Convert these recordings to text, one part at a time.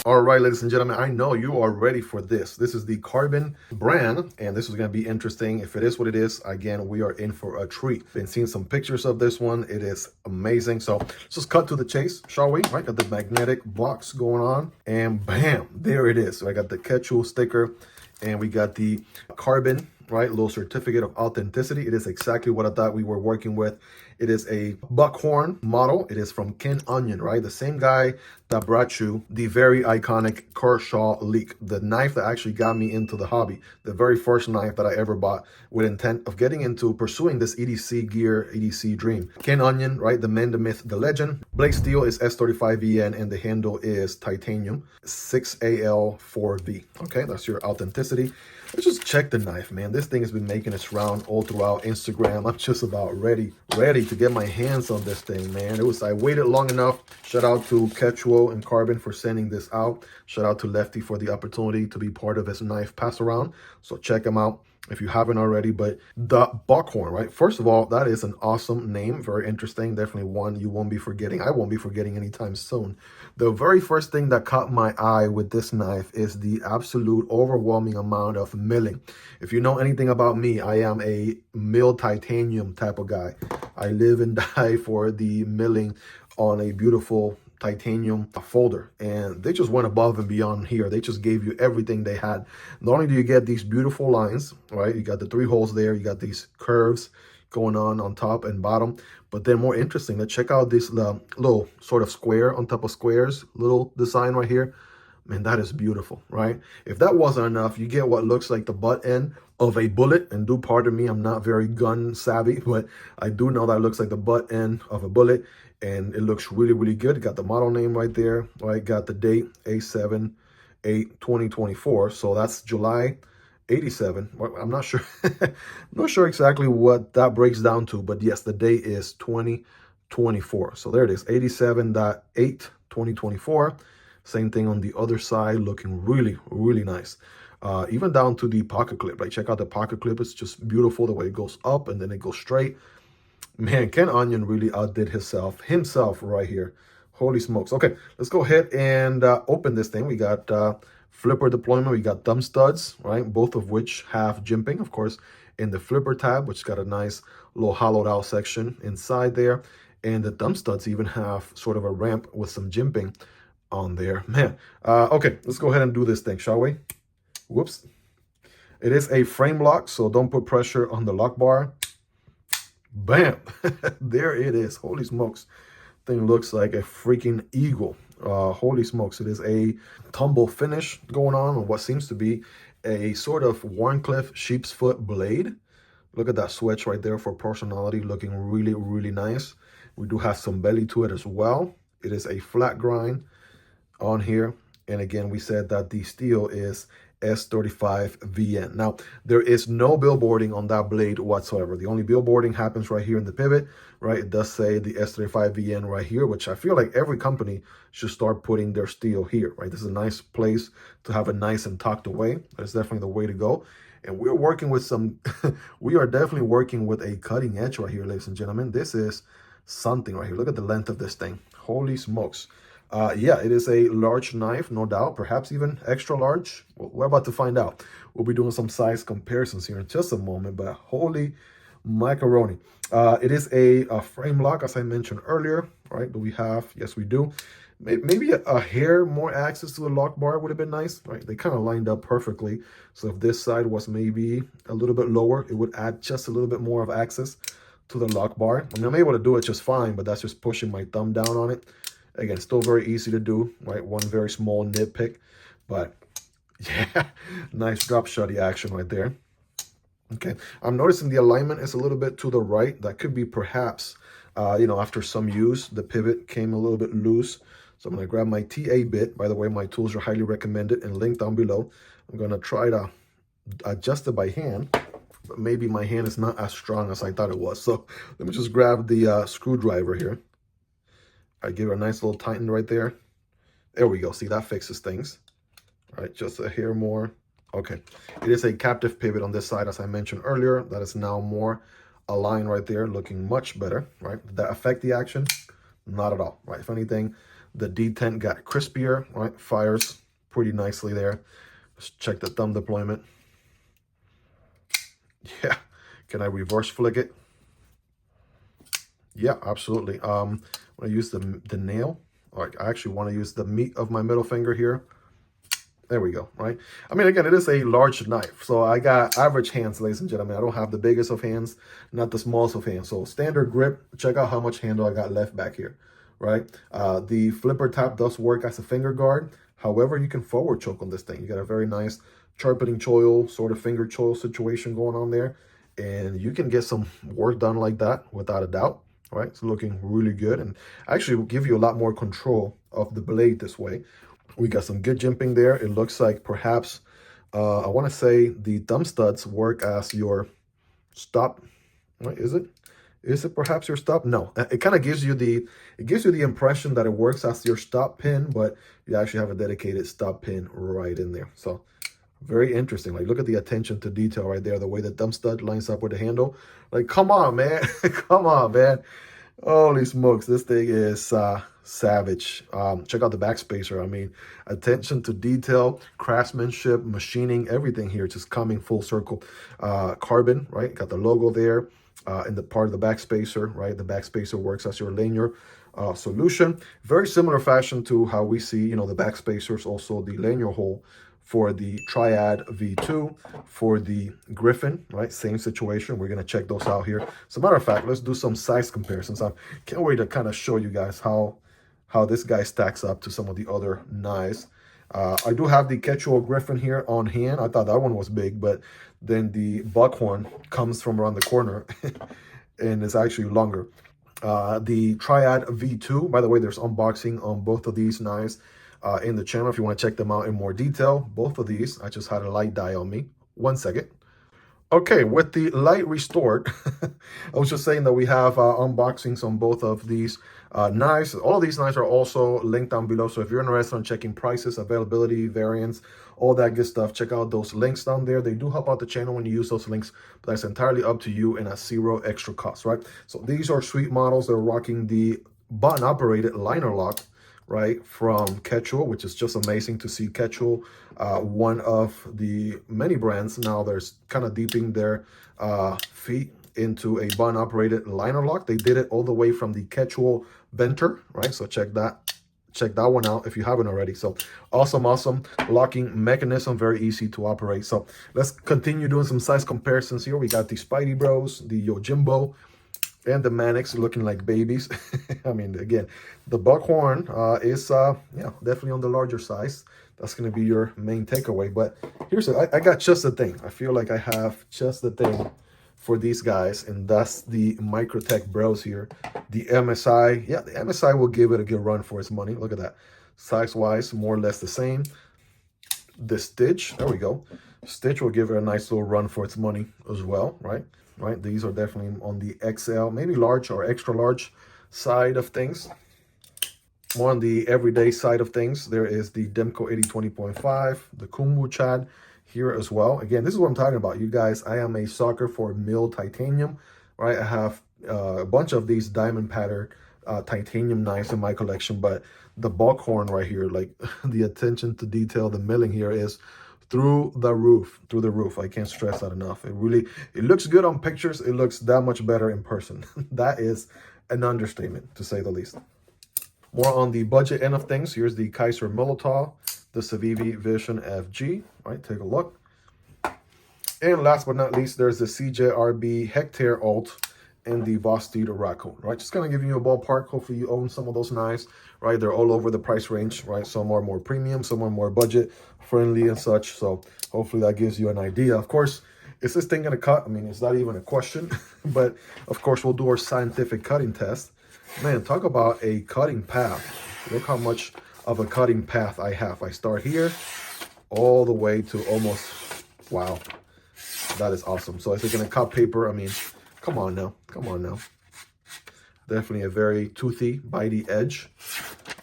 All right, ladies and gentlemen, I know you are ready for this. This is the Karbon brand, and this is going to be interesting. If it is what it is, again, we are in for a treat. Been seeing some pictures of this one. It is amazing. So let's just cut to the chase, shall we? Right, got the magnetic box going on, and bam, there it is. So I got the Ketuo sticker, and we got the Karbon, right, little certificate of authenticity. It is exactly what I thought we were working with. It is a Buckhorn model. It is from Ken Onion, right? The same guy that brought you the very iconic Kershaw Leak, the knife that actually got me into the hobby, the very first knife that I ever bought with intent of getting into pursuing this EDC gear, EDC dream. Ken Onion, right? The man, the myth, the legend. Blade steel is S35VN and the handle is titanium 6AL4V. Okay, that's your authenticity. Let's just check the knife, man. This thing has been making its round all throughout Instagram. I'm just about ready to get my hands on this thing, man. I waited long enough. Shout out to Ketuo and Karbon for sending this out. Shout out to Lefty for the opportunity to be part of his knife pass around. So check him out if you haven't already. But the Buckhorn, right? First of all, that is an awesome name. Very interesting. Definitely one you won't be forgetting. I won't be forgetting anytime soon. The very first thing that caught my eye with this knife is the absolute overwhelming amount of milling. If you know anything about me, I am a milled titanium type of guy. I live and die for the milling on a beautiful titanium folder, and they just went above and beyond here. They just gave you everything they had. Not only do you get these beautiful lines, right? You got the 3 holes there, you got these curves going on top and bottom, but then more interesting, let's check out this little sort of square on top of squares, little design right here. Man, that is beautiful, right? If that wasn't enough, you get what looks like the butt end of a bullet. And do pardon me, I'm not very gun savvy, but I do know that looks like the butt end of a bullet. And it looks really, really good. Got the model name right there, right? Got the date, A7/8/2024. So that's July 87. Well, I'm not sure. I'm not sure exactly what that breaks down to, but yes, the date is 2024. So there it is, 87/8/2024. Same thing on the other side, looking really, really nice. Even down to the pocket clip. Like, check out the pocket clip. It's just beautiful the way it goes up and then it goes straight. Man, Ken Onion really outdid himself right here. Holy smokes. Okay, let's go ahead and open this thing. We got flipper deployment. We got thumb studs, right? Both of which have jimping, of course, in the flipper tab, which got a nice little hollowed out section inside there. And the thumb studs even have sort of a ramp with some jimping on there, man. Okay, let's go ahead and do this thing, shall we? Whoops. It is a frame lock, so don't put pressure on the lock bar. Bam. There it is. Holy smokes. Thing looks like a freaking eagle. Holy smokes. It is a tumble finish going on what seems to be a sort of Warncliffe sheep's foot blade. Look at that switch right there for personality, looking really, really nice. We do have some belly to it as well. It is a flat grind on here, and again, we said that the steel is S35VN. Now, there is no billboarding on that blade whatsoever. The only billboarding happens right here in the pivot, right? It does say the S35VN right here, which I feel like every company should start putting their steel here, right? This is a nice place to have it nice and tucked away. That's definitely the way to go. And we're working with some, we are definitely working with a cutting edge right here, ladies and gentlemen. This is something right here. Look at the length of this thing. Holy smokes. Yeah, it is a large knife, no doubt, perhaps even extra large. Well, we're about to find out. We'll be doing some size comparisons here in just a moment, but holy macaroni. It is a frame lock, as I mentioned earlier, right? Do we have? Yes, we do. Maybe a hair more access to the lock bar would have been nice, right? They kind of lined up perfectly. So if this side was maybe a little bit lower, it would add just a little bit more of access to the lock bar. I mean, I'm able to do it just fine, but that's just pushing my thumb down on it. Again, still very easy to do, right? One very small nitpick, but yeah, nice drop shotty action right there. Okay, I'm noticing the alignment is a little bit to the right. That could be perhaps, you know, after some use, the pivot came a little bit loose. So I'm gonna grab my TA bit. By the way, my tools are highly recommended and linked down below. I'm gonna try to adjust it by hand, but maybe my hand is not as strong as I thought it was. So let me just grab the screwdriver here. I give it a nice little tighten right there. There we go. See, that fixes things. All right, just a hair more. Okay. It is a captive pivot on this side, as I mentioned earlier. That is now more aligned right there, looking much better, right? Did that affect the action? Not at all, right? If anything, The detent got crispier, right? Fires pretty nicely there. Let's check the thumb deployment. Yeah. Can I reverse flick it? Yeah, absolutely. I want to use the nail. All right, I actually want to use the meat of my middle finger here. There we go, right? I mean, again, it is a large knife. So I got average hands, ladies and gentlemen. I don't have the biggest of hands, not the smallest of hands. So standard grip, check out how much handle I got left back here, right? The flipper tap does work as a finger guard. However, you can forward choke on this thing. You got a very nice sharpening choil, sort of finger choil situation going on there. And you can get some work done like that without a doubt, right? It's looking really good. And actually will give you a lot more control of the blade this way. We got some good jimping there. It looks like perhaps, I want to say the thumb studs work as your stop. Right? Is it? Is it perhaps your stop? No, it kind of gives you the impression that it works as your stop pin, but you actually have a dedicated stop pin right in there. So very interesting. Like, look at the attention to detail right there. The way the thumb stud lines up with the handle. Like, come on, man. Come on, man. Holy smokes, this thing is savage. Check out the backspacer. I mean, attention to detail, craftsmanship, machining, everything here just coming full circle. Carbon, right? Got the logo there in the part of the backspacer, right? The backspacer works as your linear solution. Very similar fashion to how we see, you know, the backspacers, also the linear hole for the Triad V2, for the Griffin, right? Same situation. We're going to check those out here. As a matter of fact, let's do some size comparisons. I can't wait to kind of show you guys how this guy stacks up to some of the other knives. I do have the Ketuo Griffin here on hand. I thought that one was big, but then the Buckhorn comes from around the corner and it's actually longer. The Triad V2, by the way, there's unboxing on both of these knives in the channel if you want to check them out in more detail. Both of these, I just had a light die on me. 1 second. Okay, with the light restored, I was just saying that we have unboxings on both of these knives. All of these knives are also linked down below. So if you're interested in checking prices, availability, variants, all that good stuff, check out those links down there. They do help out the channel when you use those links, but that's entirely up to you and at zero extra cost, right? So these are sweet models. They're rocking the button-operated liner lock, right, from Ketuo, which is just amazing to see Ketuo, one of the many brands now there's kind of deeping their feet into a button operated liner lock. They did it all the way from the Ketuo Venter, right? So check that one out if you haven't already. So awesome locking mechanism, very easy to operate. So let's continue doing some size comparisons here. We got the Spidey Bros, the Yojimbo, and the Manix looking like babies. I mean, again, the Buckhorn is yeah, definitely on the larger size. That's going to be your main takeaway. But here's it. I got just the thing. I feel like I have just the thing for these guys, and that's the Microtech Bros here. The MSI, yeah, the MSI will give it a good run for its money. Look at that. Size-wise, more or less the same. The Stitch, there we go. Stitch will give it a nice little run for its money as well, right? Right, these are definitely on the XL, maybe large or extra large side of things. More on the everyday side of things, there is the Demko AD 20.5, the Kunwu Chad here as well. Again, this is what I'm talking about, you guys. I am a sucker for milled titanium, right? I have a bunch of these diamond patterned titanium knives in my collection, but the Buckhorn right here, like the attention to detail, the milling here is through the roof. I can't stress that enough. It looks good on pictures. It looks that much better in person. That is an understatement, to say the least. More on the budget end of things. Here's the Kizer Militaw, the Civivi Vision FG. Right, take a look. And last but not least, there's the CJRB Hectare Alt and the Vosteed Raccoon, right? Just kind of giving you a ballpark. Hopefully you own some of those knives, right? They're all over the price range, right? Some are more premium, some are more budget friendly and such. So hopefully that gives you an idea. Of course, is this thing gonna cut? I mean, it's not even a question, but of course we'll do our scientific cutting test. Man, talk about a cutting path. Look how much of a cutting path I have. I start here all the way to almost, wow, that is awesome. So is it gonna cut paper? I mean, come on now. Definitely a very toothy, bitey edge.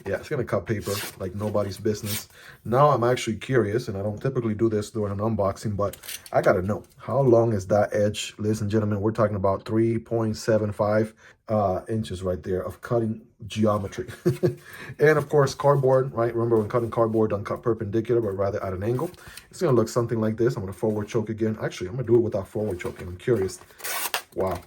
Yeah, it's gonna cut paper like nobody's business. Now I'm actually curious, and I don't typically do this during an unboxing, but I gotta know, how long is that edge? Ladies and gentlemen, we're talking about 3.75 inches right there of cutting geometry. And of course, cardboard, right? Remember, when cutting cardboard, don't cut perpendicular, but rather at an angle. It's gonna look something like this. I'm gonna forward choke again. Actually, I'm gonna do it without forward choking. I'm curious. Wow.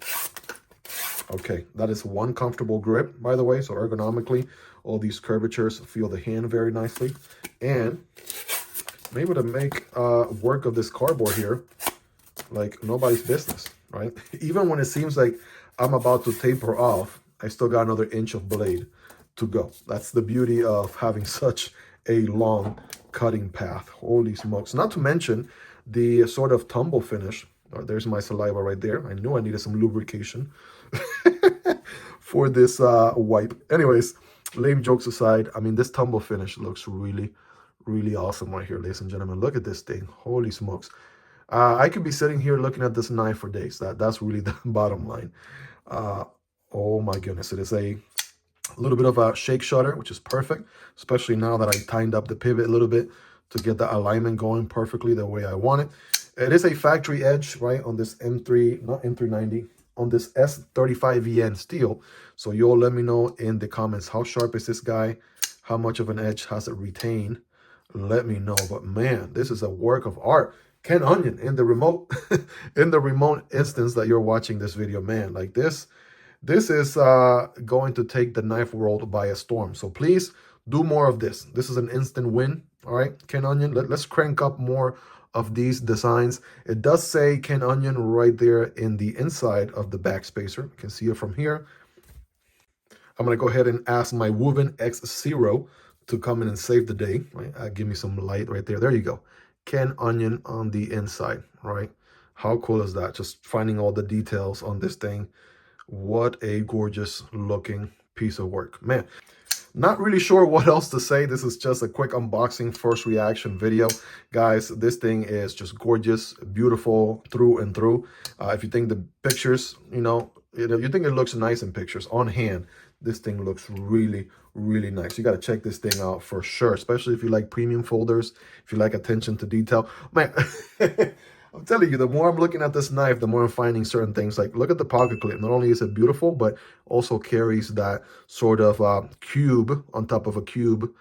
Okay, that is one comfortable grip, by the way. So ergonomically, all these curvatures feel the hand very nicely. And I'm able to make work of this cardboard here like nobody's business, right? Even when it seems like I'm about to taper off, I still got another inch of blade to go. That's the beauty of having such a long cutting path. Holy smokes. Not to mention the sort of tumble finish. There's my saliva right there. I knew I needed some lubrication for this wipe. Anyways, lame jokes aside, I mean, this tumble finish looks really, really awesome right here, ladies and gentlemen. Look at this thing. Holy smokes. I could be sitting here looking at this knife for days. That's really the bottom line. Oh my goodness. It is a little bit of a shake shutter, which is perfect, especially now that I tightened up the pivot a little bit to get the alignment going perfectly the way I want it. It is a factory edge, right, on this M3, not M390, on this S35VN steel. So you'll let me know in the comments, how sharp is this guy? How much of an edge has it retained? Let me know. But man, this is a work of art. Ken Onion in the remote in the remote instance that you're watching this video, man, like this is going to take the knife world by a storm. So please do more of this. This is an instant win. All right, Ken Onion, let's crank up more of these designs. It does say Ken Onion right there in the inside of the back spacer. You can see it from here. I'm gonna go ahead and ask my Woven X0 to come in and save the day. Right, give me some light right there. There you go. Ken Onion on the inside. Right, how cool is that? Just finding all the details on this thing. What a gorgeous looking piece of work, man. Not really sure what else to say. This is just a quick unboxing, first reaction video. Guys, this thing is just gorgeous, beautiful through and through. If you think the pictures, you think it looks nice in pictures, on hand, this thing looks really, really nice. You got to check this thing out for sure, especially if you like premium folders, if you like attention to detail. Man, I'm telling you, the more I'm looking at this knife, the more I'm finding certain things. Like, look at the pocket clip. Not only is it beautiful, but also carries that sort of cube on top of a cube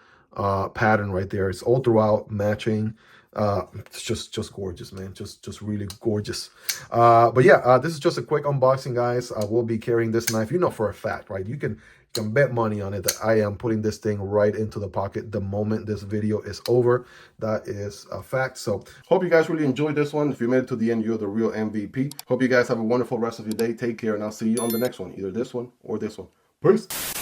pattern right there. It's all throughout matching. It's just gorgeous, man. Just really gorgeous. But yeah, this is just a quick unboxing, guys. I will be carrying this knife. You know for a fact, right? You can bet money on it that I am putting this thing right into the pocket the moment this video is over. That is a fact. So hope you guys really enjoyed this one. If you made it to the end, you're the real MVP. Hope you guys have a wonderful rest of your day. Take care, and I'll see you on the next one, either this one or this one. Peace.